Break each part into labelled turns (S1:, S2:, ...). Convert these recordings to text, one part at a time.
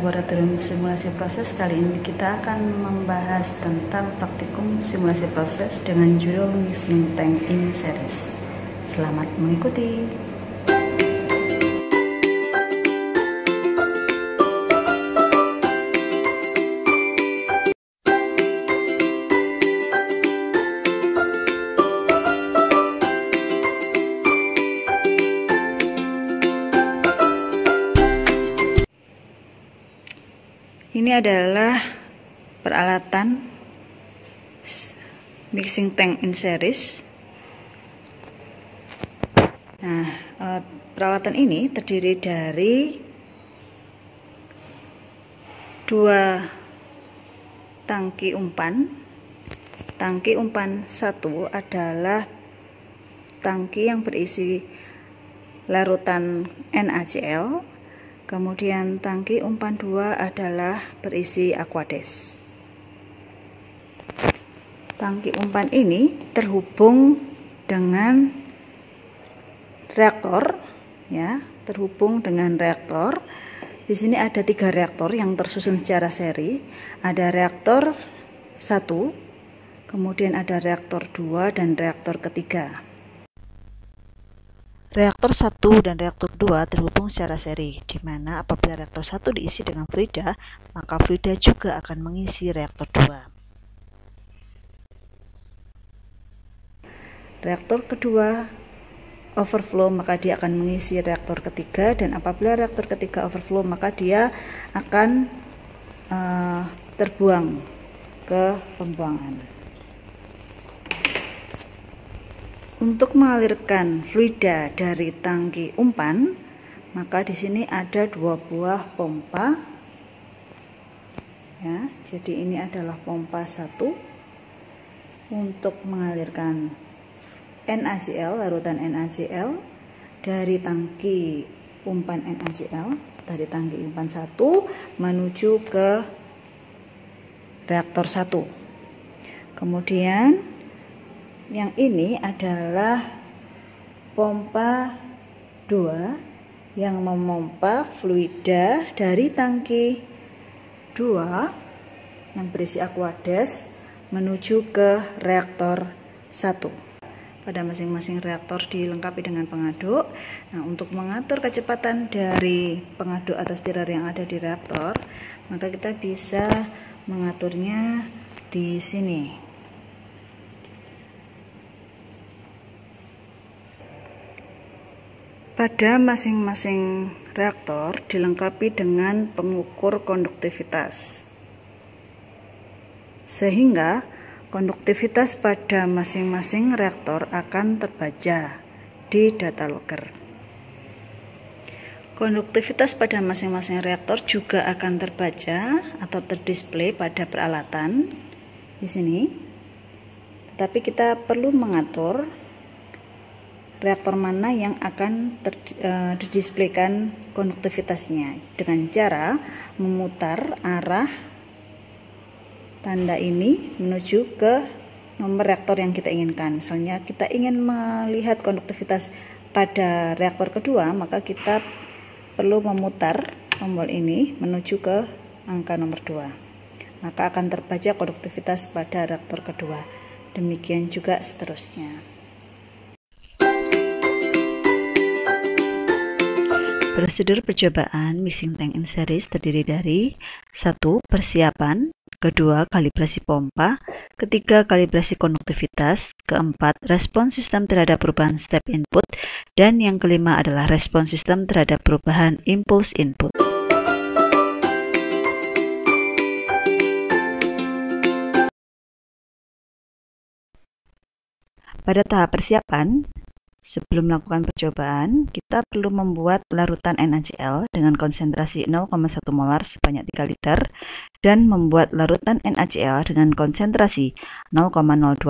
S1: Laboratorium Simulasi Proses. Kali ini kita akan membahas tentang praktikum simulasi proses dengan judul Mixing Tank in Series. Selamat mengikuti. Ini adalah peralatan mixing tank in series. Nah, peralatan ini terdiri dari dua tangki umpan. Tangki umpan satu adalah tangki yang berisi larutan NaCl. Kemudian tangki umpan 2 adalah berisi Aquades. Tangki umpan ini terhubung dengan reaktor, ya, terhubung dengan reaktor. Di sini ada 3 reaktor yang tersusun secara seri. Ada reaktor 1, kemudian ada reaktor 2 dan reaktor ketiga. Reaktor 1 dan reaktor 2 terhubung secara seri, di mana apabila reaktor 1 diisi dengan fluida, maka fluida juga akan mengisi reaktor 2. Reaktor kedua overflow, maka dia akan mengisi reaktor ketiga, dan apabila reaktor ketiga overflow, maka dia akan terbuang ke pembuangan. Untuk mengalirkan fluida dari tangki umpan, maka di sini ada 2 buah pompa. Ya, jadi ini adalah pompa 1 untuk mengalirkan NaCl, larutan NaCl dari tangki umpan NaCl, dari tangki umpan 1 menuju ke reaktor 1. Kemudian yang ini adalah pompa 2 yang memompa fluida dari tangki 2 yang berisi Aquades menuju ke reaktor 1. Pada masing-masing reaktor dilengkapi dengan pengaduk. Nah, untuk mengatur kecepatan dari pengaduk atau stirrer yang ada di reaktor, maka kita bisa mengaturnya di sini. Pada masing-masing reaktor dilengkapi dengan pengukur konduktivitas, sehingga konduktivitas pada masing-masing reaktor akan terbaca di data logger. Konduktivitas pada masing-masing reaktor juga akan terbaca atau terdisplay pada peralatan di sini. Tetapi kita perlu mengatur reaktor mana yang akan didisplaykan konduktivitasnya dengan cara memutar arah tanda ini menuju ke nomor reaktor yang kita inginkan. Misalnya kita ingin melihat konduktivitas pada reaktor kedua, maka kita perlu memutar tombol ini menuju ke angka nomor 2. Maka akan terbaca konduktivitas pada reaktor kedua. Demikian juga seterusnya. Prosedur percobaan mixing tank in series terdiri dari 1. Persiapan, 2. Kalibrasi pompa, 3. Kalibrasi konduktivitas, 4. Respon sistem terhadap perubahan step input, dan yang kelima adalah respon sistem terhadap perubahan impuls input. Pada tahap persiapan, sebelum melakukan percobaan, kita perlu membuat larutan NaCl dengan konsentrasi 0,1 molar sebanyak 3 liter dan membuat larutan NaCl dengan konsentrasi 0,02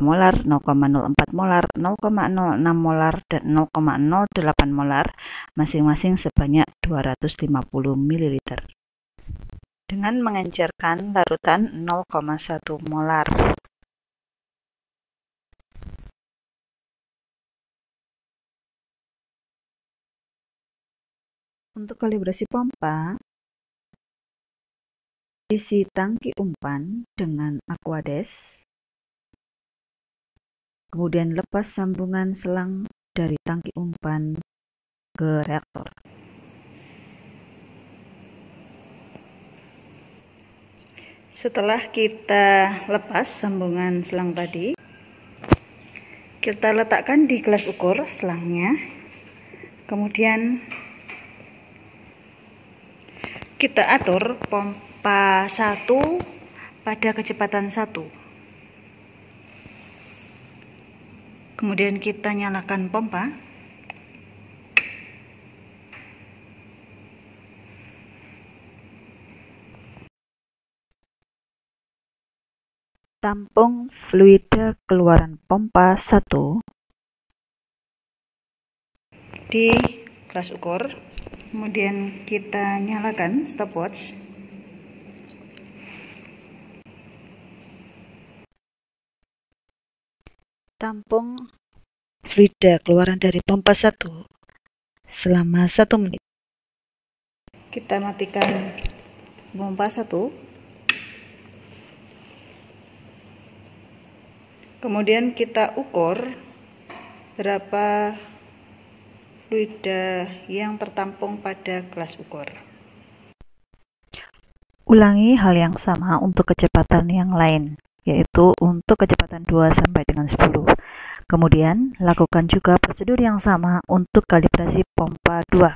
S1: molar, 0,04 molar, 0,06 molar, dan 0,08 molar masing-masing sebanyak 250 ml. Dengan mengencerkan larutan 0,1 molar. Untuk kalibrasi pompa, Isi tangki umpan dengan Aquades. Kemudian lepas sambungan selang dari tangki umpan ke reaktor. Setelah kita lepas sambungan selang tadi, kita letakkan di gelas ukur selangnya. Kemudian kita atur pompa 1 pada kecepatan 1. Kemudian kita nyalakan pompa. Tampung fluida keluaran pompa 1 di gelas ukur. Kemudian kita nyalakan stopwatch. Tampung fluida keluaran dari pompa 1 selama 1 menit. Kita matikan pompa 1. Kemudian kita ukur berapa fluida yang tertampung pada gelas ukur. Ulangi hal yang sama untuk kecepatan yang lain, yaitu untuk kecepatan 2 sampai dengan 10. Kemudian, lakukan juga prosedur yang sama untuk kalibrasi pompa 2.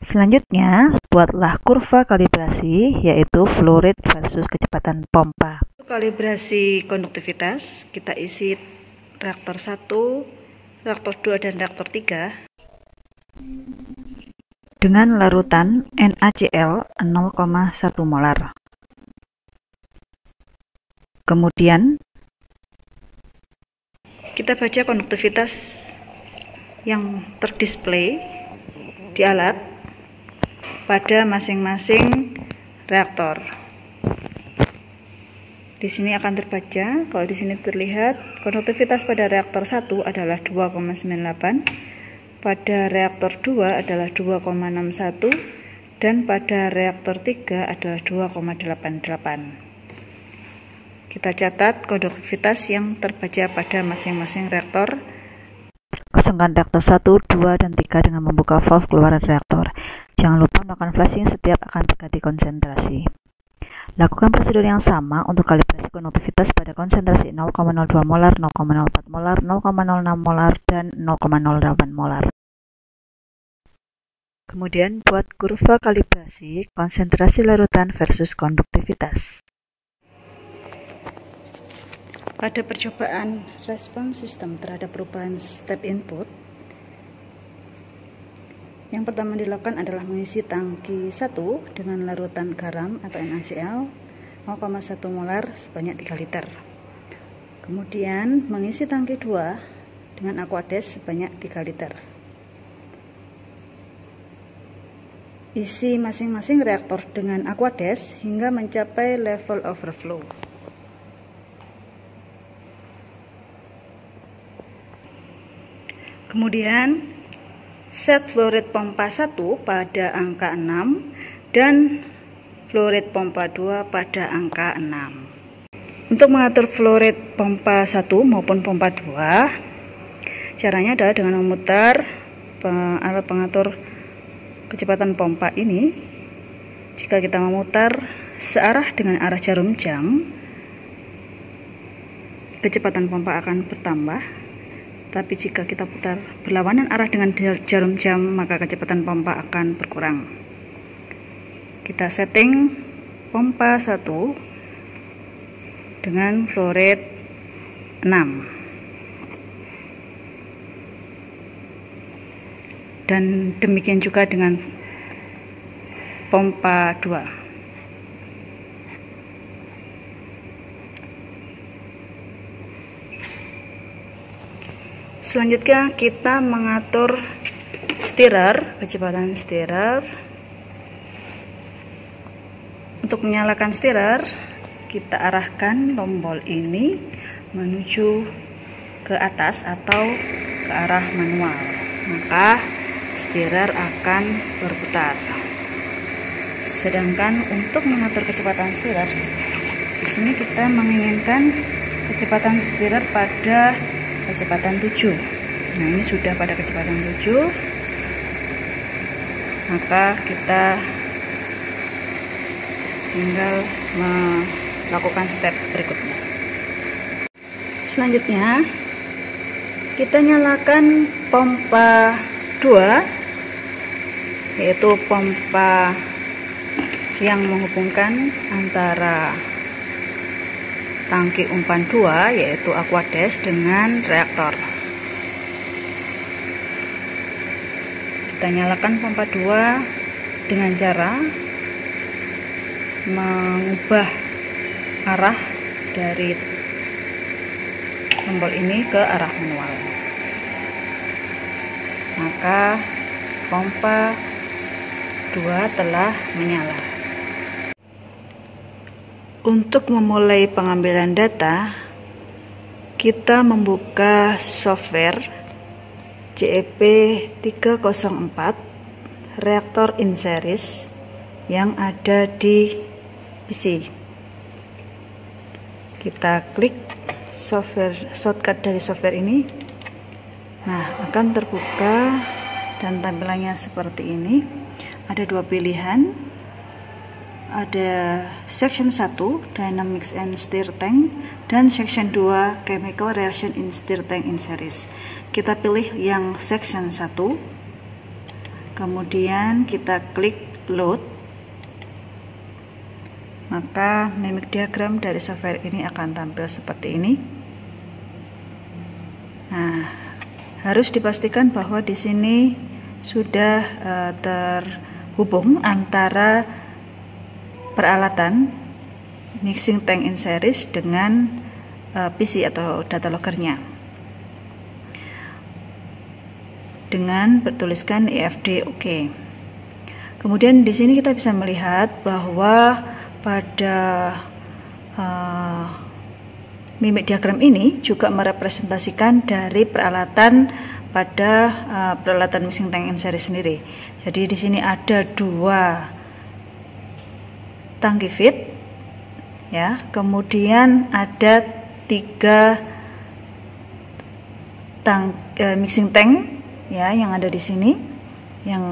S1: Selanjutnya, buatlah kurva kalibrasi, yaitu flow rate versus kecepatan pompa. Untuk kalibrasi konduktivitas, kita isi reaktor 1, reaktor 2, dan reaktor 3 dengan larutan NaCl 0,1 molar. Kemudian, kita baca konduktivitas yang terdisplay di alat pada masing-masing reaktor. Di sini akan terbaca, kalau di sini terlihat konduktivitas pada reaktor 1 adalah 2,98, pada reaktor 2 adalah 2,61, dan pada reaktor 3 adalah 2,88. Kita catat konduktivitas yang terbaca pada masing-masing reaktor. Kosongkan reaktor 1, 2, dan 3 dengan membuka valve keluaran reaktor. Jangan lupa melakukan flushing setiap akan berganti konsentrasi. Lakukan prosedur yang sama untuk kalibrasi konduktivitas pada konsentrasi 0,02 molar, 0,04 molar, 0,06 molar, dan 0,08 molar. Kemudian buat kurva kalibrasi konsentrasi larutan versus konduktivitas. Pada percobaan respon sistem terhadap perubahan step input, yang pertama dilakukan adalah mengisi tangki 1 dengan larutan garam atau NaCl 0,1 molar sebanyak 3 liter. Kemudian mengisi tangki 2 dengan Aquades sebanyak 3 liter. Isi masing-masing reaktor dengan Aquades hingga mencapai level overflow. Kemudian set flow rate pompa 1 pada angka 6 dan flow rate pompa 2 pada angka 6. Untuk mengatur flow rate pompa 1 maupun pompa 2, caranya adalah dengan memutar alat pengatur kecepatan pompa ini. Jika kita memutar searah dengan arah jarum jam, kecepatan pompa akan bertambah. Tapi jika kita putar berlawanan arah dengan jarum jam, maka kecepatan pompa akan berkurang. Kita setting pompa 1 dengan flow rate 6. Dan demikian juga dengan pompa 2. Selanjutnya kita mengatur stirrer, kecepatan stirrer. Untuk menyalakan stirrer, kita arahkan tombol ini menuju ke atas atau ke arah manual. Maka stirrer akan berputar. Sedangkan untuk mengatur kecepatan stirrer, di sini kita menginginkan kecepatan stirrer pada kecepatan 7. Nah, ini sudah pada kecepatan 7. Maka kita tinggal melakukan step berikutnya. Selanjutnya kita nyalakan pompa 2, yaitu pompa yang menghubungkan antara tangki umpan 2 yaitu Aquades dengan reaktor. Kita nyalakan pompa 2 dengan cara mengubah arah dari tombol ini ke arah manual. Maka pompa 2 telah menyala. Untuk memulai pengambilan data, kita membuka software JEP 304 reaktor in series yang ada di PC. Kita klik software shortcut dari software ini. Nah, akan terbuka dan tampilannya seperti ini. Ada dua pilihan. Ada section 1 Dynamics and Stir Tank dan section 2 Chemical Reaction in Stir Tank in Series. Kita pilih yang section 1, kemudian kita klik load, maka mimic diagram dari software ini akan tampil seperti ini. Nah, harus dipastikan bahwa di sini sudah terhubung antara peralatan mixing tank in series dengan PC atau data loggernya dengan bertuliskan EFD OK. Kemudian di sini kita bisa melihat bahwa pada mimic diagram ini juga merepresentasikan dari peralatan pada peralatan mixing tank in series sendiri. Jadi di sini ada dua tangki feed, ya, kemudian ada 3 mixing tank, ya, yang ada di sini, yang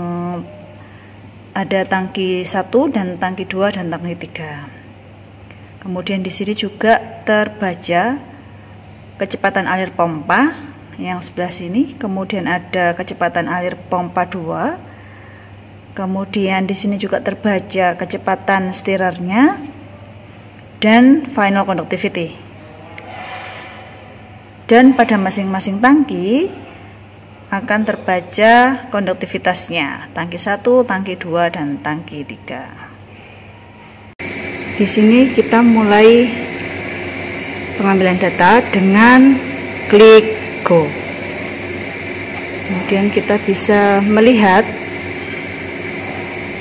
S1: ada tangki 1 dan tangki 2 dan tangki 3. Kemudian di sini juga terbaca kecepatan alir pompa yang sebelah sini, kemudian ada kecepatan alir pompa 2. Kemudian di sini juga terbaca kecepatan stirrernya dan final conductivity. Dan pada masing-masing tangki akan terbaca konduktivitasnya, tangki 1, tangki 2, dan tangki 3. Di sini kita mulai pengambilan data dengan klik go. Kemudian kita bisa melihat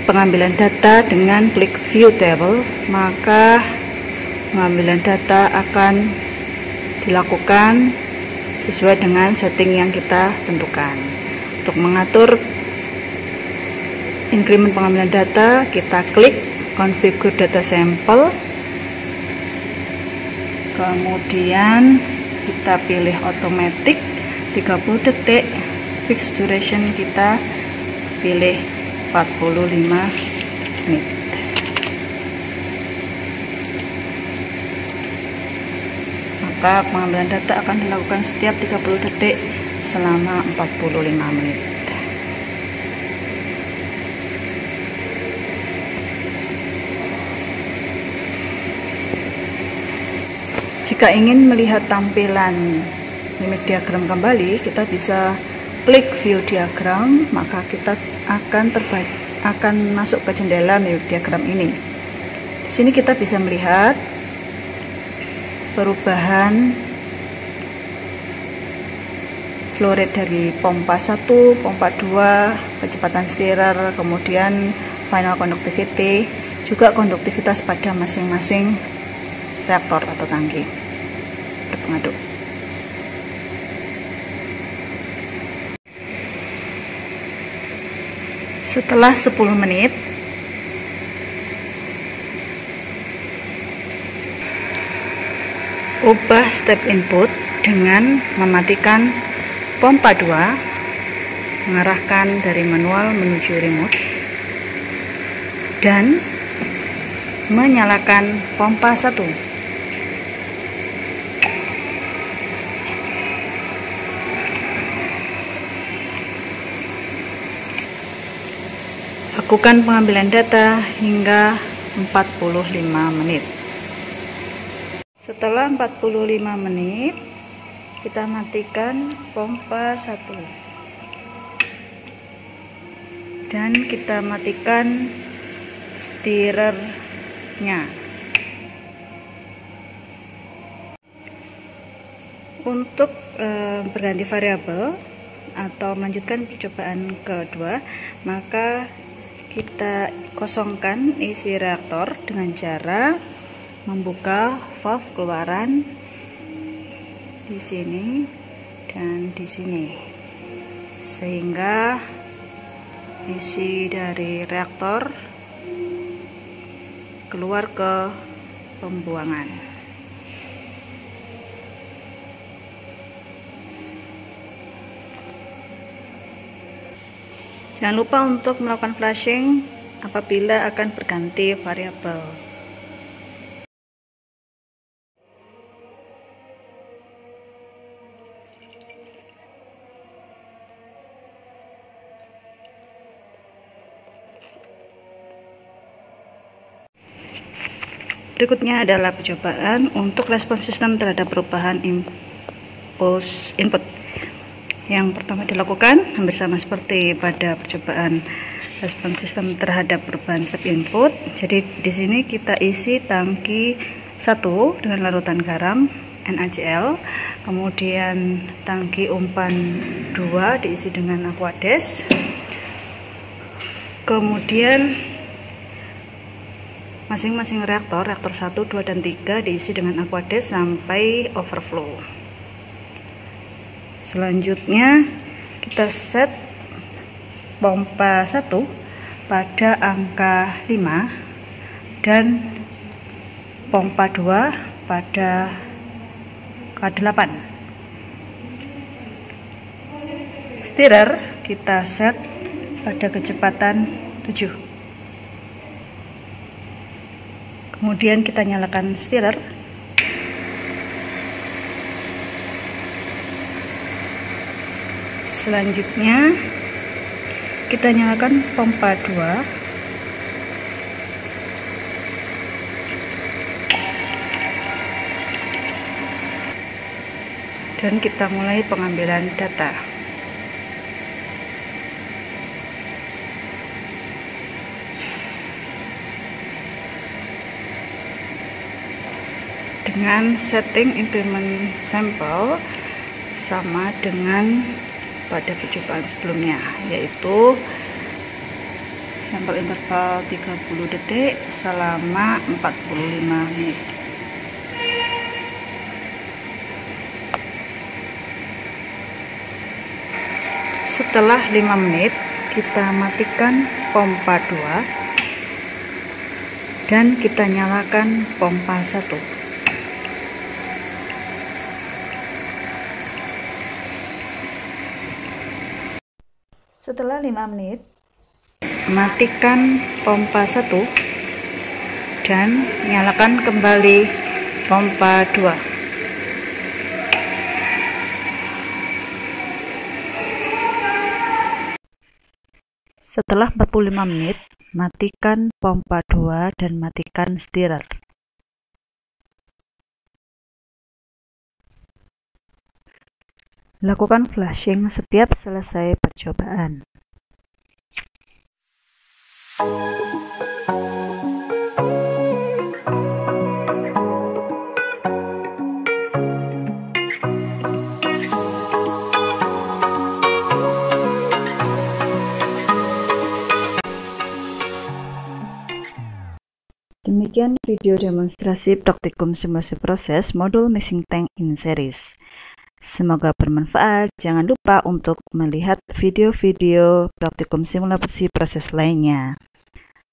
S1: pengambilan data dengan klik view table, maka pengambilan data akan dilakukan sesuai dengan setting yang kita tentukan. Untuk mengatur increment pengambilan data, kita klik configure data sample, kemudian kita pilih automatic 30 detik, fixed duration kita pilih 45 menit. Maka pengambilan data akan dilakukan setiap 30 detik selama 45 menit. Jika ingin melihat tampilan mimic diagram kembali, kita bisa klik view diagram, maka kita akan masuk ke jendela mimic diagram ini. Di sini kita bisa melihat perubahan flow rate dari pompa 1, pompa 2, kecepatan stirrer, kemudian final conductivity, juga konduktivitas pada masing-masing reaktor atau tangki berpengaduk. Setelah 10 menit Ubah step input dengan mematikan pompa 2, mengarahkan dari manual menuju remote, dan menyalakan pompa 1. Lakukan pengambilan data hingga 45 menit. Setelah 45 menit, kita matikan pompa 1 dan kita matikan stirrernya. Untuk berganti variabel atau melanjutkan percobaan kedua, maka kita kosongkan isi reaktor dengan cara membuka valve keluaran di sini dan di sini, sehingga isi dari reaktor keluar ke pembuangan. Jangan lupa untuk melakukan flashing apabila akan berganti variabel. Berikutnya adalah percobaan untuk respon sistem terhadap perubahan impuls input. Yang pertama dilakukan hampir sama seperti pada percobaan respon sistem terhadap perubahan step input. Jadi di sini kita isi tangki 1 dengan larutan garam NaCl, kemudian tangki umpan 2 diisi dengan Aquades, kemudian masing-masing reaktor 1, 2, dan 3 diisi dengan Aquades sampai overflow. Selanjutnya kita set pompa 1 pada angka 5 dan pompa 2 pada angka 8. Stirrer kita set pada kecepatan 7. Kemudian kita nyalakan stirrer. Selanjutnya kita nyalakan pompa 2. Dan kita mulai pengambilan data. Dengan setting increment sampel sama dengan pada percobaan sebelumnya, yaitu sampel interval 30 detik selama 45 menit. Setelah 5 menit kita matikan pompa 2 dan kita nyalakan pompa 1. Setelah 5 menit, matikan pompa 1 dan nyalakan kembali pompa 2. Setelah 45 menit, matikan pompa 2 dan matikan stirrer. Lakukan flashing setiap selesai percobaan. Demikian video demonstrasi praktikum simulasi proses modul mixing tank in series. Semoga bermanfaat. Jangan lupa untuk melihat video-video praktikum simulasi proses lainnya.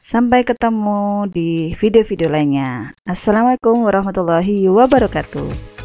S1: Sampai ketemu di video-video lainnya. Assalamualaikum warahmatullahi wabarakatuh.